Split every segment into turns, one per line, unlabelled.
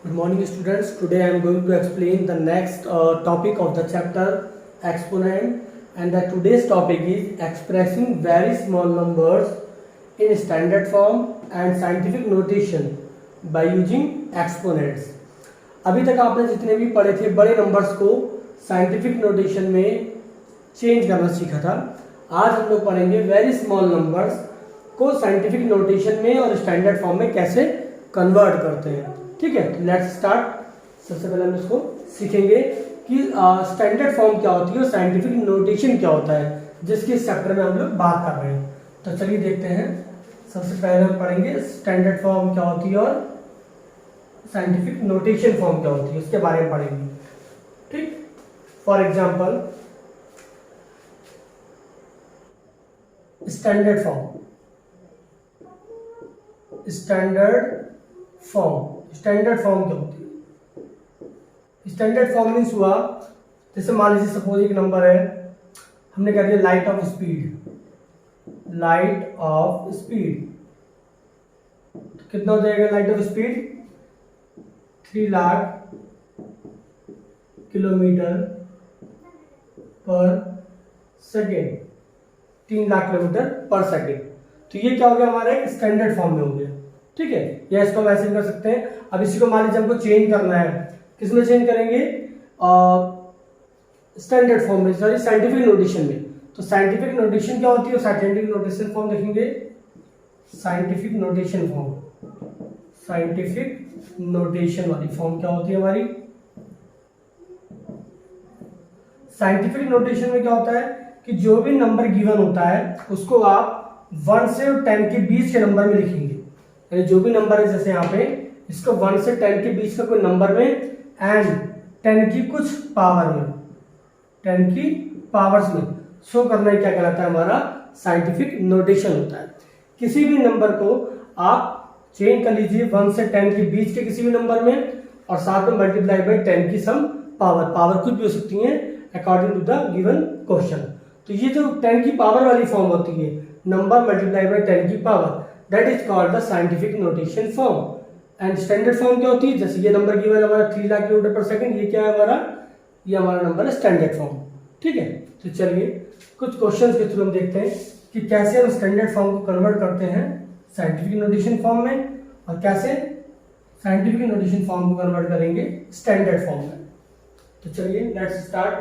Good morning students. Today I am going to explain the next topic of the chapter exponent, and the today's topic is expressing very small numbers in standard form and scientific notation by using exponents. अभी तक आपने जितने भी पढ़े थे बड़े numbers को scientific notation में चेंज करना सीखा था। आज हम लोग पढ़ेंगे वेरी स्मॉल नंबर्स को साइंटिफिक नोटेशन में और स्टैंडर्ड फॉर्म में कैसे कन्वर्ट करते हैं। ठीक है, तो लेट्स स्टार्ट। सबसे पहले हम इसको सीखेंगे कि स्टैंडर्ड फॉर्म क्या होती है और साइंटिफिक नोटेशन क्या होता है, जिसके चैप्टर में हम लोग बात कर रहे हैं। तो चलिए देखते हैं। सबसे पहले हम पढ़ेंगे स्टैंडर्ड फॉर्म क्या होती है और साइंटिफिक नोटेशन फॉर्म क्या होती है, उसके बारे में पढ़ेंगे। ठीक, for example standard form. Standard form क्या होती है? स्टैंडर्ड फॉर्म मीन्स हुआ, जैसे मान लीजिए सपोज एक नंबर है, हमने कह दिया लाइट ऑफ स्पीड। तो कितना हो जाएगा light of speed? 3 lakh kilometre पर सेकेंड, 3 लाख किलोमीटर पर सेकेंड। तो ये क्या हो गया, हमारा एक स्टैंडर्ड फॉर्म में हो गया। ठीक है, या इसको हम ऐसे भी कर सकते हैं। अब इसी को मान लीजिए हमको चेंज करना है, किसमें चेंज करेंगे? स्टैंडर्ड फॉर्म में, सॉरी साइंटिफिक नोटेशन में। तो साइंटिफिक नोटेशन क्या होती है, साइंटिफिक नोटेशन फॉर्म देखेंगे। साइंटिफिक नोटेशन वाली फॉर्म क्या होती है हमारी? साइंटिफिक नोटेशन में क्या होता है कि जो भी नंबर गिवन होता है उसको आप 1 से 10 के बीच के नंबर में लिखेंगे। यानी जो भी नंबर है, जैसे यहाँ पे इसको 1 से 10 के बीच का कोई नंबर में एंड 10 की कुछ पावर में, 10 की पावर्स में शो करना ही क्या कहलाता है, हमारा साइंटिफिक नोटेशन होता है। किसी भी नंबर को आप चेंज कर लीजिए 1 से 10 के बीच के किसी भी नंबर में, और साथ में मल्टीप्लाई बाई 10 की सम पावर कुछ भी हो सकती है according to the given question. तो ये जो 10 की पावर वाली फॉर्म होती है, नंबर मल्टीप्लाई बाई 10 की power, that is called the scientific notation form. And standard form क्या होती है? जैसे ये नंबर गिवन हमारा 3 लाख किलोमीटर पर सेकंड, ये क्या है हमारा? ये हमारा नंबर है स्टैंडर्ड फॉर्म। ठीक है, तो चलिए कुछ क्वेश्चंस के थ्रू हम देखते हैं कि कैसे हम स्टैंडर्ड फॉर्म को कन्वर्ट करते हैं साइंटिफिक नोटेशन फॉर्म में, और कैसे साइंटिफिक नोटेशन फॉर्म को कन्वर्ट करेंगे स्टैंडर्ड फॉर्म में। तो चलिए लेट्स स्टार्ट।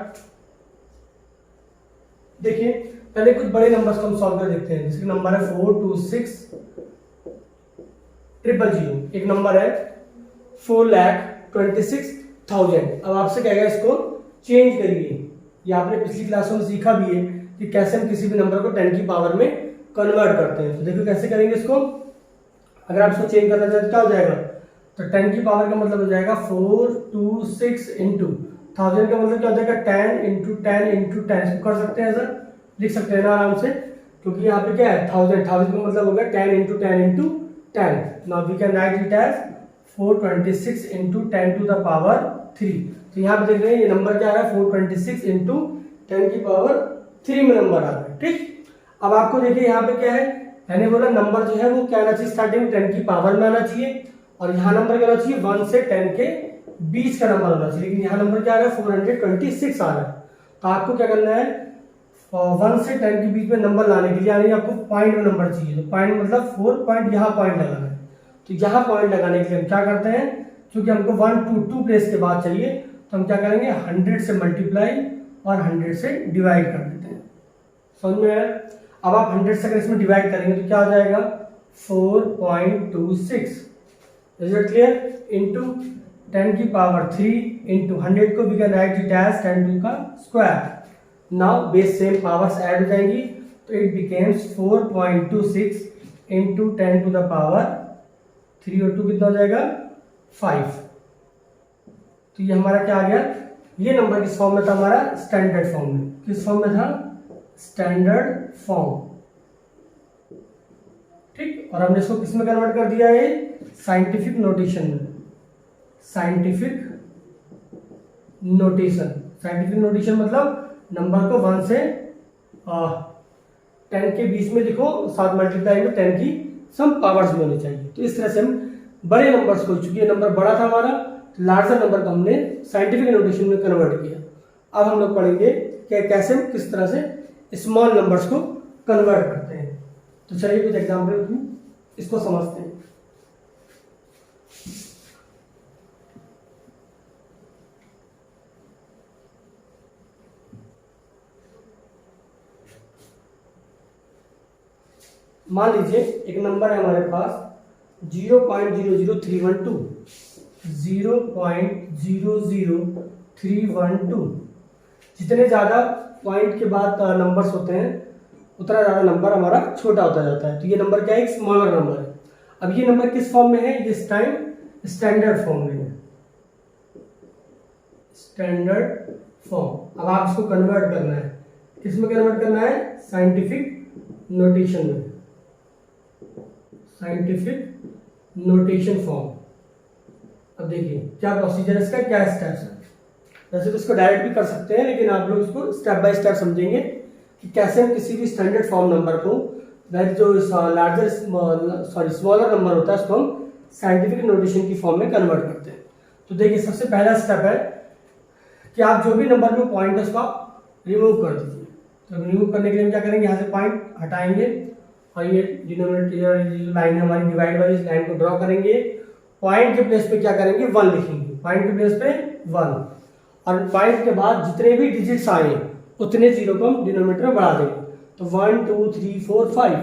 देखिए पहले कुछ बड़े नंबर्स को हम सॉल्व कर देखते हैं। जैसे नंबर है 426,000। एक नंबर है 4,26,000। अब आपसे कहेगा इसको चेंज करिए। ये आपने पिछली क्लासों में सीखा भी है कि कैसे हम किसी भी नंबर को 10 की पावर में कन्वर्ट करते हैं। तो देखो कैसे करेंगे इसको। अगर आप इसको चेंज करना चाहते तो क्या हो जाएगा? तो 10 की पावर का मतलब हो जाएगा 426 इंटू 1000 का मतलब क्या हो जाएगा? 10 इंटू 10 इंटू 10। इसको कर सकते हैं, ऐसा लिख सकते हैं ना आराम से, क्योंकि यहाँ पे क्या है 1000 का मतलब हो गया 10 into 10 into 10। Now we can write it as 426 into 10 to the power 3। तो यहाँ पे देख रहे हैं ये नंबर क्या आ रहा है? 426 इंटू 10 की पावर 3 में नंबर आ रहा है। ठीक, अब आपको देखिए यहाँ पे क्या है, मैंने बोला नंबर जो है वो क्या आना चाहिए? स्टार्टिंग में 10 की पावर में आना चाहिए, और यहाँ नंबर क्या होना चाहिए? 1 से 10 के बीच का नंबर होना चाहिए। लेकिन यहाँ नंबर क्या आ रहा है? 426 आ रहा है। तो आपको क्या करना है? 1 से 10 के बीच में नंबर लाने के लिए यानी आपको पॉइंट में नंबर चाहिए। तो पॉइंट मतलब 4 पॉइंट, यहाँ पॉइंट लगाना है। तो यहाँ पॉइंट लगाने के लिए हम क्या करते हैं, क्योंकि हमको 1 2 प्लेस के बाद चाहिए, तो हम क्या करेंगे? 100 से मल्टीप्लाई और 100 से डिवाइड कर देते हैं। समझ में आया? अब आप 100 से अगर इसमें डिवाइड करेंगे तो क्या आ जाएगा? 4.26। Is it clear? इंटू 10 की पावर 3 इंटू 100 को we can write it as 10 का square. Now base same powers add हो जाएंगी, तो it becomes 4.26 into 10 to the power 3 और 2 कितना हो जाएगा? 5। तो ये हमारा क्या आ गया? ये नंबर किस फॉर्म में था? हमारा स्टैंडर्ड फॉर्म में। किस फॉर्म में था? Standard form. ठीक, और हमने इसको किस में कन्वर्ट कर दिया है? साइंटिफिक नोटेशन में। साइंटिफिक नोटेशन मतलब नंबर को 1 से 10 के बीच में लिखो, साथ मल्टीप्लाई में 10 की सम पावर्स में होनी चाहिए। तो इस तरह से हम बड़े नंबर्स को, चूंकि ये नंबर बड़ा था हमारा, लार्जर नंबर को हमने साइंटिफिक नोटेशन में कन्वर्ट किया। अब हम लोग पढ़ेंगे कि कैसे हम किस तरह से स्मॉल नंबर्स को कन्वर्ट करते हैं। तो चलिए कुछ एग्जाम्पल इसको समझते हैं। मान लीजिए एक नंबर है हमारे पास 0.00312, 0.00312। जितने ज़्यादा पॉइंट के बाद नंबर्स होते हैं उतना ज़्यादा नंबर हमारा छोटा होता जाता है। तो ये नंबर क्या है, एक स्मॉलर नंबर है। अब ये नंबर किस फॉर्म में है, इस टाइम स्टैंडर्ड फॉर्म में है, स्टैंडर्ड फॉर्म। अब आप इसको कन्वर्ट करना है, किस में कन्वर्ट करना है, साइंटिफिक नोटेशन में, साइंटिफिक नोटेशन फॉर्म। अब देखिए क्या प्रोसीजर है इसका, क्या स्टेप्स है। वैसे तो इसको डायरेक्ट भी कर सकते हैं, लेकिन आप लोग इसको स्टेप बाय स्टेप समझेंगे कि कैसे हम किसी भी स्टैंडर्ड फॉर्म नंबर को, वह जो लार्जर स्मॉलर नंबर होता है उसको हम साइंटिफिक नोटेशन की फॉर्म में कन्वर्ट करते हैं। तो देखिए सबसे पहला स्टेप है कि आप जो भी नंबर में पॉइंट है उसको आप रिमूव कर दीजिए। तो रिमूव करने के लिए हम क्या करेंगे, यहाँ से पॉइंट हटाएंगे और ये डिनोमिनेटर लाइन है हमारी डिवाइड वाली, इस लाइन को ड्रॉ करेंगे। पॉइंट के प्लेस पे क्या करेंगे, 1 लिखेंगे, पॉइंट के प्लेस पे 1, और पॉइंट के बाद जितने भी डिजिट्स आए उतने जीरो को हम डिनोमिनेटर में बढ़ा देंगे। तो 1 2 3 4 5,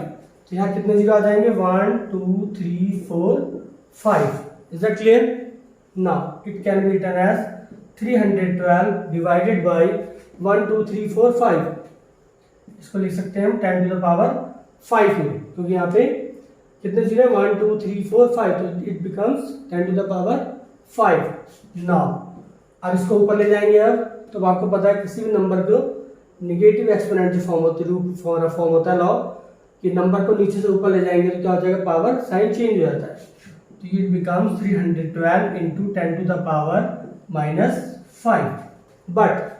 तो यहाँ कितने जीरो आ जाएंगे, 1 2 3 4 5। Is that clear? Now it can be written as 312 divided by 1 2 3 4 5। इसको लिख सकते हैं हम 10 टू द पावर 5 में, क्योंकि यहाँ पे कितने जीरो, 1 2 3 4 5, तो it becomes 10 to the power 5। Now अब इसको ऊपर ले जाएंगे। अब तो आपको पता है किसी भी नंबर को निगेटिव एक्सपोनेंट जो फॉर्म होती है, रूप फॉर्म होता है लॉ कि नंबर को नीचे से ऊपर ले जाएंगे तो क्या हो जाएगा, पावर साइन चेंज हो जाता है। तो it becomes 312 into 10 to the power -5। But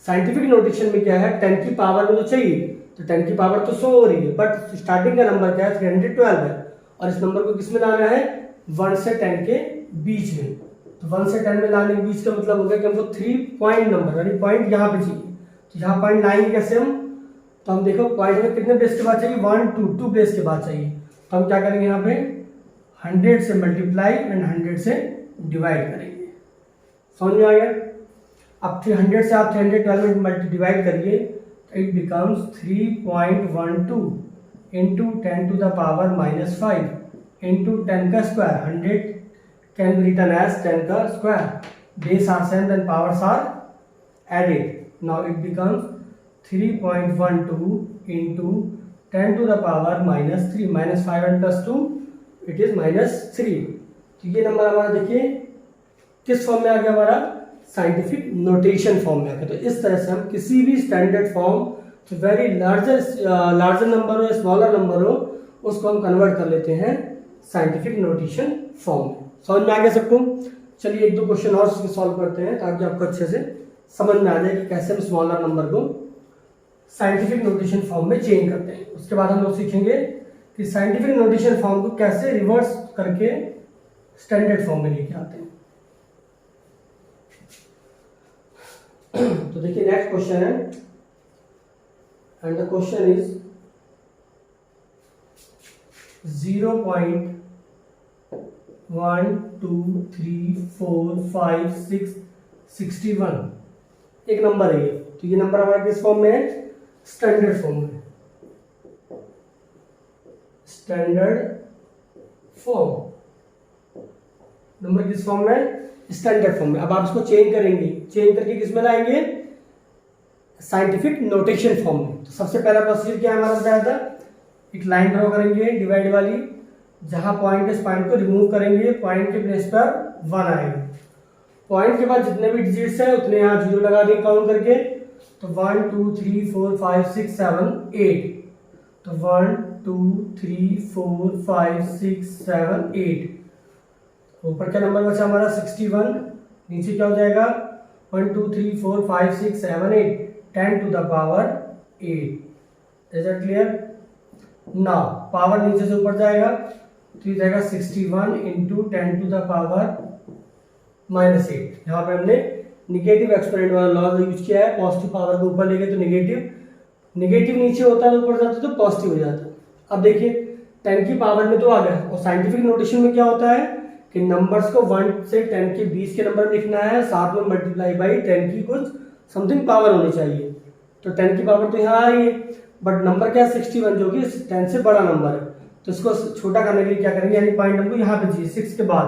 scientific notation में क्या है, 10 की पावर में तो चाहिए, तो 10 की पावर तो 100 हो रही है, बट स्टार्टिंग का नंबर क्या है, 312 है, और इस नंबर को किस में लाना है, 1 से 10 के बीच में। तो 1 से 10 में लाने के बीच का मतलब हो गया कि हमको 3 पॉइंट नंबर यानी पॉइंट यहाँ पे चाहिए। तो यहाँ पॉइंट लाएंगे कैसे हम, तो हम देखो पॉइंट में कितने प्लेस के बाद चाहिए, 1 2 प्लेस के बाद चाहिए। तो हम क्या करेंगे, यहाँ पे 100 से मल्टीप्लाई एंड 100 से डिवाइड करेंगे। समझ में आ गया? अब 300 से आप 312 में डिवाइड करिए, तो it becomes 3.12 into 10 to the power -5 into 10 का square. 100 can be written as 10 का square. Base are same then powers are added. Now it becomes 3.12 into 10 to the power -3, -5 and +2 it is -3। तो ये number हमारा देखिए किस form में आ गया, हमारा साइंटिफिक नोटेशन फॉर्म में आ गया। तो इस तरह से हम किसी भी स्टैंडर्ड फॉर्म, तो वेरी लार्जर नंबर हो या स्मॉलर नंबर हो, उसको हम कन्वर्ट कर लेते हैं साइंटिफिक नोटेशन फॉर्म में। समझ में आ गया सबको? चलिए एक दो क्वेश्चन और सॉल्व करते हैं ताकि आपको अच्छे से समझ में आ जाए कि कैसे हम स्मॉलर नंबर को साइंटिफिक नोटेशन फॉर्म में चेंज करते हैं। उसके बाद हम लोग सीखेंगे कि साइंटिफिक नोटेशन फॉर्म को कैसे रिवर्स करके स्टैंडर्ड फॉर्म में लेके आते हैं। तो देखिए नेक्स्ट क्वेश्चन है, एंड द क्वेश्चन इज 0.1 2 3 4 5 6 61 एक नंबर है ये। तो ये नंबर हमारा किस फॉर्म में है, स्टैंडर्ड फॉर्म में, स्टैंडर्ड फॉर्म। नंबर किस फॉर्म में, स्टैंडर्ड फॉर्म में। अब आप इसको चेंज करेंगे, चेंज करके किस में लाएंगे, साइंटिफिक नोटेशन फॉर्म में। तो सबसे पहला प्रोसीजर क्या है हमारा बताया था, एक लाइन ड्रॉ करेंगे डिवाइड वाली, जहां पॉइंट इस पॉइंट को रिमूव करेंगे, पॉइंट के प्लेस पर 1 आएगा। पॉइंट के बाद जितने भी डिजिट्स हैं उतने यहाँ जीरो लगा देंगे काउंट करके। तो 1 2 3 4 5 6 7 8, तो 1 2 3 4 5 6 7 8। ऊपर क्या नंबर बचा हमारा 61, नीचे क्या हो जाएगा 1 2 3 4 5 6 7 8 10 to the power 8। Is it clear? Now power नीचे से ऊपर जाएगा तो ये जाएगा 61 इंटू 10 टू द पावर -8। यहाँ पे हमने निगेटिव एक्सपोनेंट वाला लॉ यूज किया है, पॉजिटिव पावर को ऊपर ले गए तो निगेटिव, निगेटिव नीचे होता है ऊपर जाता है तो पॉजिटिव हो जाता है। अब देखिए 10 की पावर में तो आ गया, और साइंटिफिक नोटेशन में क्या होता है कि नंबर्स को 1 से 10 के बीच के नंबर लिखना है, साथ में मल्टीप्लाई बाई 10 की कुछ समथिंग पावर होनी चाहिए। तो 10 की पावर तो यहाँ आ रही है, बट नंबर क्या है 61, जो कि 10 से बड़ा नंबर है। तो इसको छोटा करने के लिए क्या करेंगे, यानी पॉइंट हमको यहाँ पे चाहिए 6 के बाद,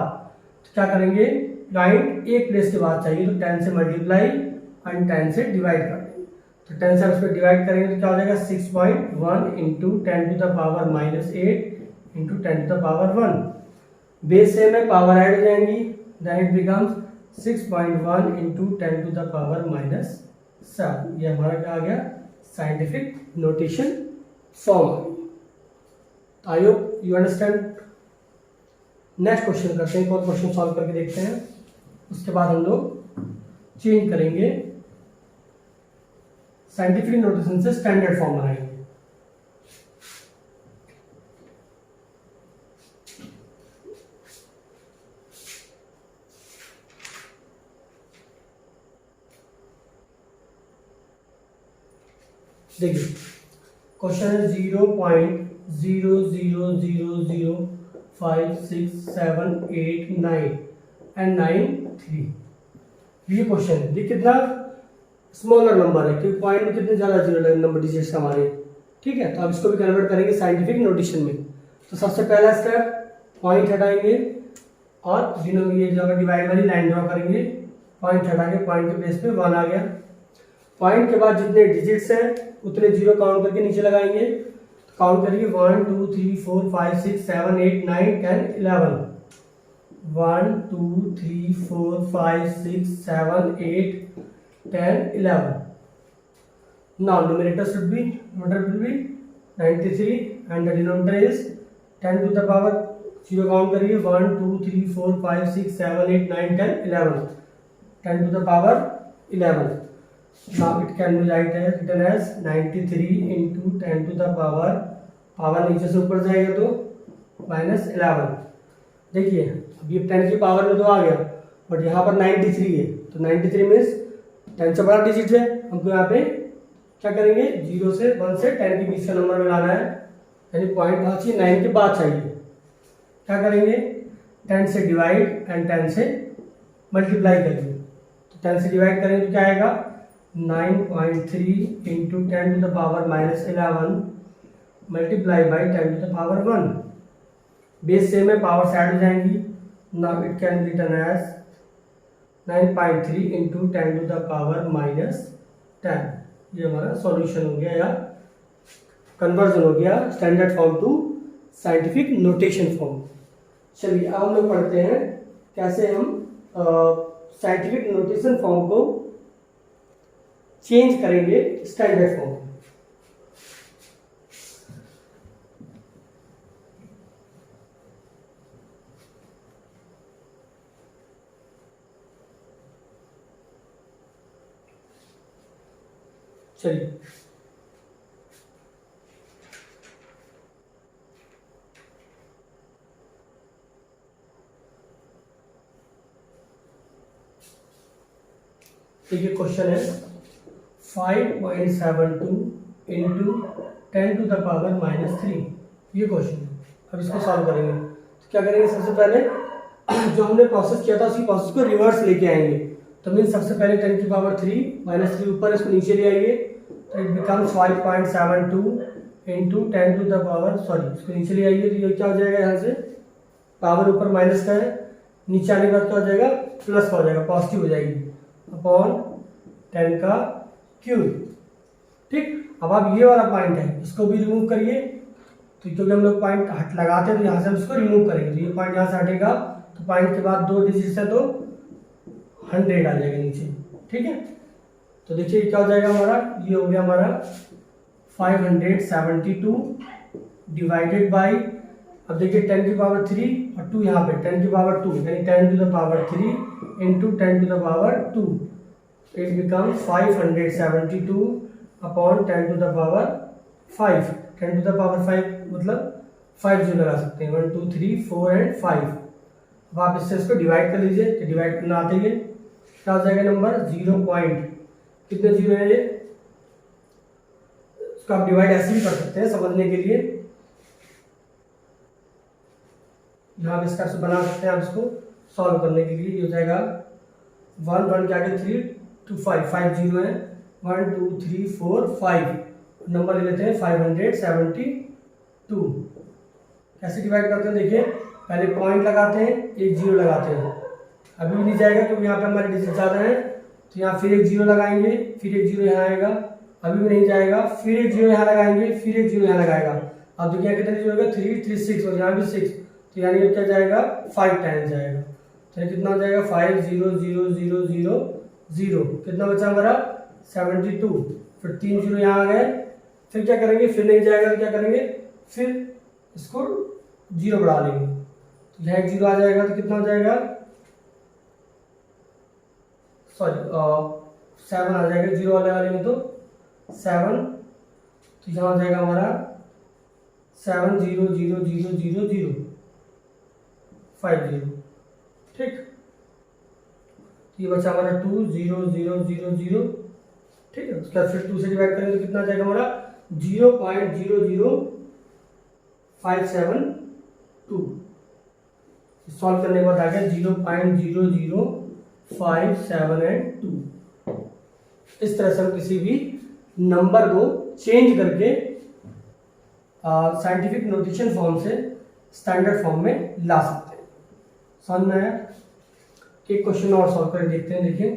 तो क्या करेंगे, पॉइंट एक प्लेस के बाद चाहिए, तो 10 से मल्टीप्लाई एंड 10 से डिवाइड कर देंगे। तो 10 से उस पर डिवाइड करेंगे तो क्या हो जाएगा 6.1 into 10 to the power -8 into 10 to the power 1। Base से में पावर ऐड हो जाएंगी, then it becomes 6.1 into 10 to the power -7। ये हमारा क्या आ गया, scientific notation form. I hope you understand. Next question करते हैं, एक और क्वेश्चन सॉल्व करके देखते हैं, उसके बाद हम लोग चेंज करेंगे, साइंटिफिक नोटेशन से स्टैंडर्ड फॉर्म बनाएंगे। देखिए क्वेश्चन है 0.00005678 एंड 93। ये क्वेश्चन है, देखिए कितना स्मॉलर नंबर है, क्योंकि पॉइंट में कितने ज़्यादा जीरो नंबर डिजिट्स हमारे, ठीक है। तो अब इसको भी कन्वर्ट करेंगे साइंटिफिक नोटेशन में। तो सबसे पहला स्टेप, पॉइंट हटाएंगे और ये जगह डिवाइड वाली लाइन ड्रॉ करेंगे, पॉइंट हटा के पॉइंट के बेस पे 1 आ गया। पॉइंट के बाद जितने डिजिट्स हैं उतने जीरो काउंट करके नीचे लगाएंगे, तो काउंट करिए 1 2 3 4 5 6 7 8 9 10 11। 1 2 3 4 5 6 7 8 10 11। Now numerator should be 93 and the denominator is 10 to the power, zero count करिए 1 2 3 4 5 6 7 8 9 10 11, 10 to the power 11। Now it can be written as 93 into 10 to the power, power नीचे से ऊपर जाएगा तो -11। देखिए अब ये 10 की पावर में तो आ गया, बट यहाँ पर 93 है, तो 93 मीन्स 10 से बड़ा डिजिट है। हमको यहाँ पे क्या करेंगे, 0 से 1 से 10 के बीच का नंबर मिलाना है, यानी पॉइंट कहाँ चाहिए, 9 के बाद चाहिए। क्या करेंगे, 10 से डिवाइड एंड 10 से मल्टीप्लाई करेंगे। तो 10 से डिवाइड करेंगे तो क्या आएगा 9.3 into 10 to the power -11 multiply by 10 to the power 1। Base same है, पावर ऐड हो जाएंगी। Now it can be written as 9.3 into 10 to the power -10। ये हमारा सॉल्यूशन हो गया, या कन्वर्जन हो गया standard form to scientific notation form. चलिए अब हम लोग पढ़ते हैं कैसे हम साइंटिफिक नोटेशन फॉर्म को चेंज करेंगे स्टैंडर्ड फॉर्म। चलिए देखिए क्वेश्चन है 5.72 इंटू 10 टू द पावर -3। ये क्वेश्चन है, अब इसको सॉल्व करेंगे। तो क्या करेंगे, सबसे पहले जो हमने प्रोसेस किया था उसी प्रोसेस को रिवर्स लेके आएंगे। तो मीन सबसे पहले 10 की पावर 3 -3 ऊपर, इसको नीचे ले आइए, तो it becomes 5.72 into 10 to the power, sorry इसको नीचे ले आइए, तो ये क्या हो जाएगा, यहाँ से पावर ऊपर माइनस का है, नीचे आने के बाद क्या हो जाएगा, प्लस का हो जाएगा, पॉजिटिव हो जाएगी, अपॉन 10 का क्यूब। ठीक, अब आप ये वाला पॉइंट है इसको भी रिमूव करिए, तो क्योंकि हम लोग पॉइंट हट लगाते हैं तो यहाँ से हम इसको रिमूव करेंगे, तो ये पॉइंट यहाँ से हटेगा, तो पॉइंट के बाद 2 डिजिट है तो 100 आ जाएगा नीचे। ठीक है, तो देखिए क्या हो जाएगा हमारा, ये हो गया हमारा 572 डिवाइडेड बाई, अब देखिए 10 की पावर 3 और 2 यहाँ पे 10 की पावर 2, यानी 10 to the power 3 into 10 to the power 2, it becomes 572 upon 10 to the power 5। 10 to the power 5 मतलब 5 जो लगा सकते हैं, 1 2 3 4 एंड 5। अब आप इससे इसको डिवाइड कर लीजिए, तो डिवाइड करना आते ही है, क्या हो जाएगा नंबर 0 पॉइंट कितने जीरो है ये, इसको आप डिवाइड ऐसे भी कर सकते हैं समझने के लिए, यहाँ इस तरह से बना सकते हैं आप इसको सॉल्व करने के लिए। ये हो जाएगा 1 1 के आगे 3 2 5 5 जीरो है, 1 2 3 4 5 नंबर ले लेते हैं 572। कैसे डिवाइड करते हैं देखिए, पहले पॉइंट लगाते हैं, एक जीरो लगाते हैं, अभी भी नहीं जाएगा क्योंकि यहाँ पे हमारे डिजिट ज़्यादा है, तो यहाँ फिर एक जीरो लगाएंगे, फिर एक जीरो यहाँ आएगा, अभी भी नहीं जाएगा, फिर एक जीरो यहाँ लगाएंगे, फिर एक जीरो यहाँ लगाएगा। अब देखिए कितने जीरो होगा 3 3 6 और यहाँ भी 6, तो यानी क्या जाएगा 5 टाइम्स जाएगा, तो कितना हो जाएगा 5 0 0 0 0 0, कितना बचा हमारा 72, फिर 3 जीरो यहाँ आ गए, फिर क्या करेंगे, फिर नहीं जाएगा तो क्या करेंगे, फिर इसको जीरो बढ़ा लेंगे, तो यहाँ एक जीरो आ जाएगा, तो कितना हो जाएगा, सॉरी 7 आ जाएगा जीरो वाले में, तो 7, तो यहाँ हो जाएगा हमारा 7 0 0 0 0 0 5 0, ठीक। ये बचा हमारा 2 0 0 0 0, ठीक है। उसके बाद फिर 2 से डिवाइड करेंगे तो कितना आ जाएगा हमारा 0.00572। सॉल्व करने के बाद आ गया 0.00572। इस तरह से हम किसी भी नंबर को चेंज करके साइंटिफिक नोटेशन फॉर्म से स्टैंडर्ड फॉर्म में ला सकते हैं। समझ में आया? एक क्वेश्चन और सॉल्व कर देखते हैं। देखिए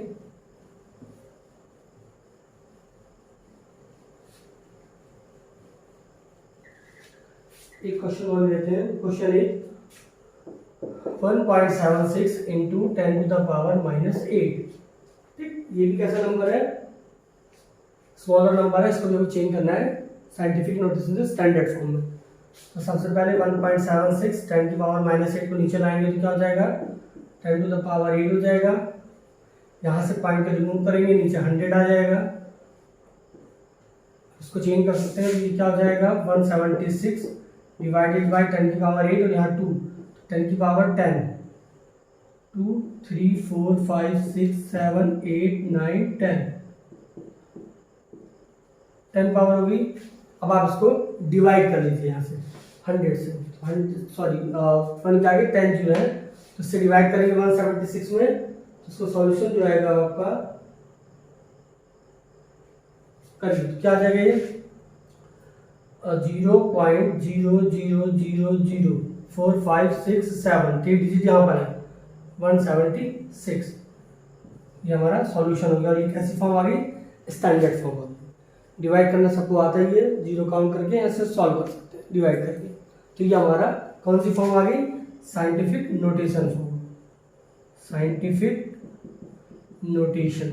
एक क्वेश्चन और लेते हैं। क्वेश्चन है 1.76 इंटू 10 टू द पावर -8। ठीक, ये भी कैसा नंबर है, स्मॉलर नंबर है, इसको जो चेंज करना है साइंटिफिक नोटेशन से स्टैंडर्ड फॉर्म में। तो सबसे पहले 1.76 10 की पावर -8 को नीचे लाएंगे तो क्या हो जाएगा 10 टू द पावर 8 हो जाएगा। यहाँ से पॉइंट को रिमूव करेंगे, नीचे 100 आ जाएगा। इसको चेंज कर सकते हैं, ये क्या हो जाएगा 176 डिवाइडेड बाई 10 की पावर 8 और यहाँ 2, 10 की पावर 10, 2 3 4 5 6 7 8 9 10 पावर होगी। अब आप इसको डिवाइड कर लीजिए यहाँ से 100 से, सॉरी 1 के आगे 10 जीरो है तो इससे डिवाइड करेंगे 176 में, तो इसको सॉल्यूशन जो आएगा आपका करिए तो क्या आ जाएगा ये 0.00004567, 3 डिजिट यहाँ पर है 176, ये हमारा सॉल्यूशन हो गया। और ये कैसी फॉर्म आ गई, स्टैंडर्ड फॉर्म आ गई। डिवाइड करना सबको आता ही है, जीरो काउंट करके ऐसे सॉल्व कर सकते हैं डिवाइड करके। तो ये हमारा कौन सी फॉर्म आ गई, scientific notation form, scientific notation.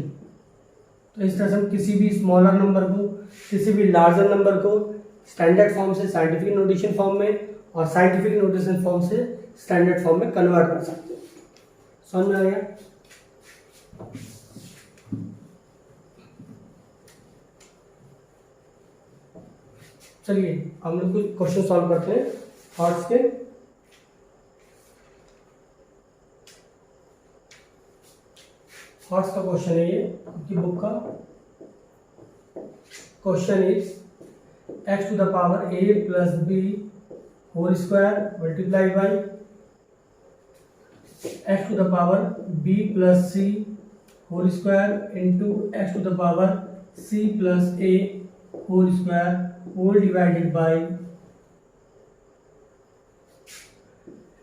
तो इस तरह से हम किसी भी स्मॉलर नंबर को, किसी भी लार्जर नंबर को स्टैंडर्ड फॉर्म से साइंटिफिक नोटेशन फॉर्म में और साइंटिफिक नोटेशन फॉर्म से स्टैंडर्ड फॉर्म में कन्वर्ट कर सकते हैं। समझ में आ गया? चलिए हम लोग कुछ क्वेश्चन सॉल्व करते हैं थॉट्स के। थॉट्स का क्वेश्चन है ये आपकी बुक का। Question is x to the power a plus b whole square multiplied by x to the power b plus c whole square into x to the power c plus a whole square whole divided by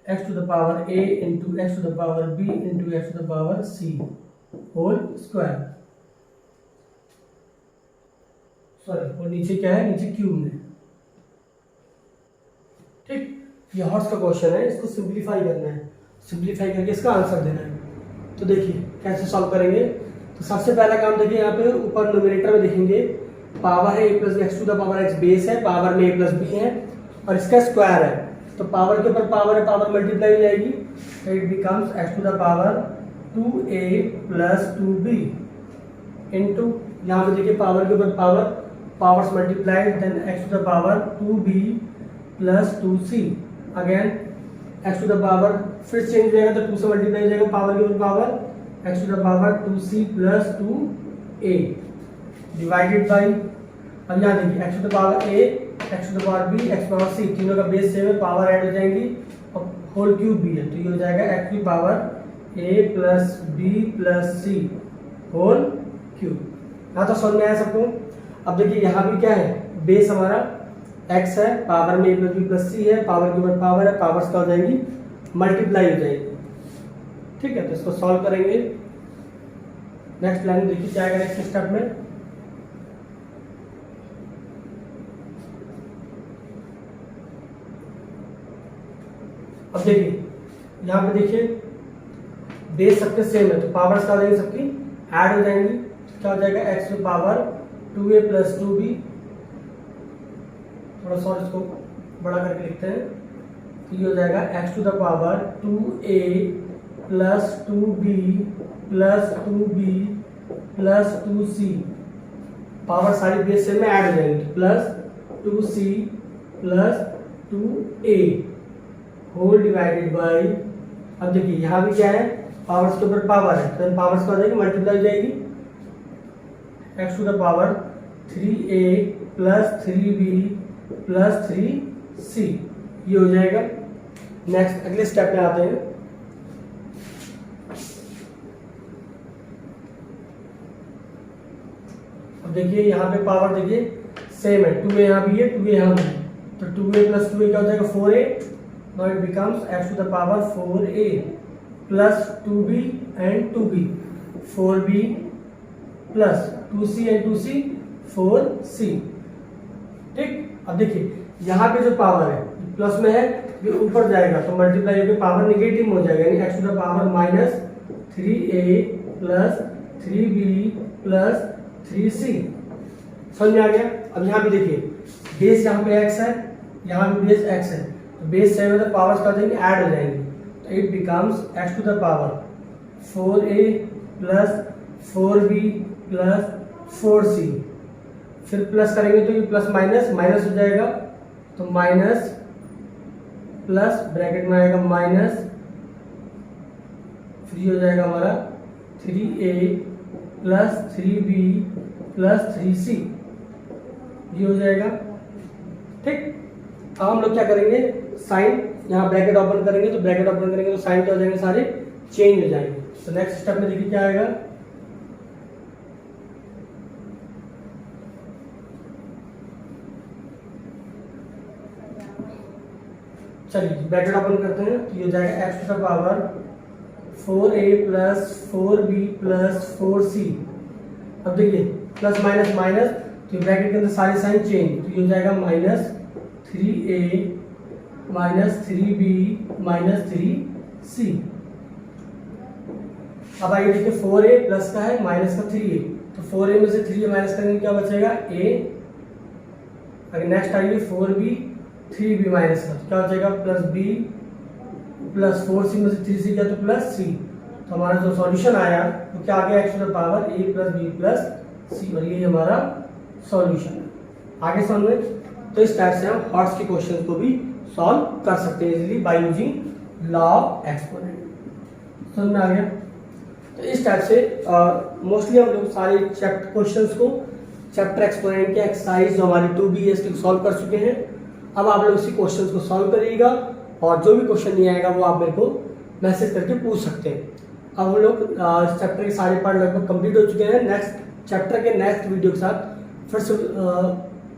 x to the power a into x to the power b into x to the power c whole square. Sorry, और नीचे क्या है, नीचे cube में। ठीक, ये hots का question है, इसको सिंप्लीफाई करना है, सिंप्लीफाई करके इसका आंसर देना है। तो देखिए कैसे सॉल्व करेंगे। तो सबसे पहला काम देखिए, यहाँ पे ऊपर न्यूमरेटर में देखेंगे पावर है a plus x to the power x, base है, पावर में a प्लस b है और इसका स्क्वायर है। तो पावर के ऊपर पावर है, पावर मल्टीप्लाई हो जाएगी, तो it becomes x to the power 2a plus 2b into, यहाँ पे देखिए पावर के ऊपर power, powers multiplied, then x to the power 2b plus 2c, again x to the power फिर चेंज हो जाएगा तो 2 से मल्टीप्लाई हो जाएगा पावर के ऊपर power x to the power 2c plus 2a divided by, अब यहाँ देखिए x to the power a, x to the power b, x power c, तीनों का बेस सेम है, पावर ऐड हो जाएंगी और होल क्यूब भी है, तो ये हो जाएगा x की power a plus b plus c whole cube. यहाँ तो समझ में आया सबको। अब देखिए यहाँ भी क्या है, बेस हमारा x है, पावर में a plus b plus c है, पावर के ऊपर पावर है, पावर्स क्या हो जाएंगी मल्टीप्लाई हो जाएगी। ठीक है, तो इसको सॉल्व करेंगे। नेक्स्ट लाइन देखिए क्या आएगा नेक्स्ट स्टेप में। अब देखिए यहाँ पे देखिए बेस सबके सेम है, तो पावर्स क्या हो जाएंगी सबकी ऐड हो जाएंगी। क्या हो जाएगा x to power 2a plus 2b, थोड़ा सा और इसको बड़ा करके लिखते हैं, तो ये हो जाएगा x to the power 2a plus 2b plus 2b plus 2c, power सारी बेस सेम में ऐड हो जाएंगी, plus 2c plus 2a whole divided by, अब देखिए यहाँ भी क्या है पावर्स के ऊपर पावर है, तो पावर्स क्या हो जाएगी मल्टीप्लाई हो जाएगी, x to the power 3a plus 3b plus 3c, ये हो जाएगा। नेक्स्ट अगले स्टेप में आते हैं। अब देखिए यहाँ पे पावर देखिए सेम है, 2a यहाँ भी है 2a यहाँ भी है, तो 2a प्लस 2a क्या हो जाएगा 4a, now it becomes x to the power 4a plus 2b and 2b, 4b plus 2c and 2c 4c। ठीक, अब देखिए यहाँ पे जो पावर है प्लस में है, ये ऊपर जाएगा तो मल्टीप्लाई होकर पावर निगेटिव हो जाएगा, यानी x to the power minus 3a plus 3b plus 3c। समझ में आ गया। अब यहाँ भी देखिए बेस यहाँ पे x है, यहाँ भी बेस x है, तो बेस सेम है तो पावर्स क्या हो जाएंगे ऐड हो जाएंगे, तो it becomes x to the power 4a plus 4b plus 4c, फिर प्लस करेंगे तो ये प्लस माइनस माइनस हो जाएगा, तो माइनस प्लस ब्रैकेट में आएगा माइनस, फिर ये हो जाएगा हमारा 3a plus 3b plus 3c, ये हो जाएगा। ठीक, अब हम लोग क्या करेंगे साइन, यहाँ ब्रैकेट ओपन करेंगे, तो ब्रैकेट ओपन करेंगे तो साइन क्या हो जाएंगे सारे चेंज हो जाएंगे। तो नेक्स्ट स्टेप में देखिए क्या आएगा, चलिए ब्रैकेट ओपन करते हैं, तो ये हो जाएगा x to the power 4a plus 4b plus 4c। अब देखिए प्लस माइनस माइनस, तो ब्रैकेट के अंदर सारे साइन चेंज, तो ये हो जाएगा minus 3a minus 3b minus 3c। अब आइए देखिए 4a प्लस का है माइनस का 3a, तो 4a में से 3a माइनस करेंगे क्या बचेगा a। अगर नेक्स्ट आइए 4b 3b माइनस का, तो क्या हो जाएगा प्लस b प्लस 4c में से 3c क्या, तो प्लस c। तो हमारा जो सॉल्यूशन आया तो क्या आ गया x to the power a plus b plus c, और ये हमारा सॉल्यूशन है। आगे समझ में, तो इस टाइप से हम हॉट्स के क्वेश्चन को भी सॉल्व कर सकते हैं easily by using law of exponent. समझ में आ गया। तो इस टाइप से मोस्टली हम लोग सारे चैप्टर क्वेश्चंस को चैप्टर एक्सपोनेंट के एक्सरसाइज जो हमारी 2b इसकी सॉल्व कर चुके हैं। अब आप लोग इसी क्वेश्चंस को सॉल्व करिएगा, और जो भी क्वेश्चन नहीं आएगा वो आप मेरे को मैसेज करके पूछ सकते हैं। अब हम लोग चैप्टर के सारे पार्ट लगभग कंप्लीट हो चुके हैं। नेक्स्ट चैप्टर के नेक्स्ट वीडियो के साथ फिर से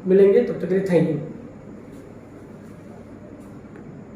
मिलेंगे, तब तक के लिए थैंक यू।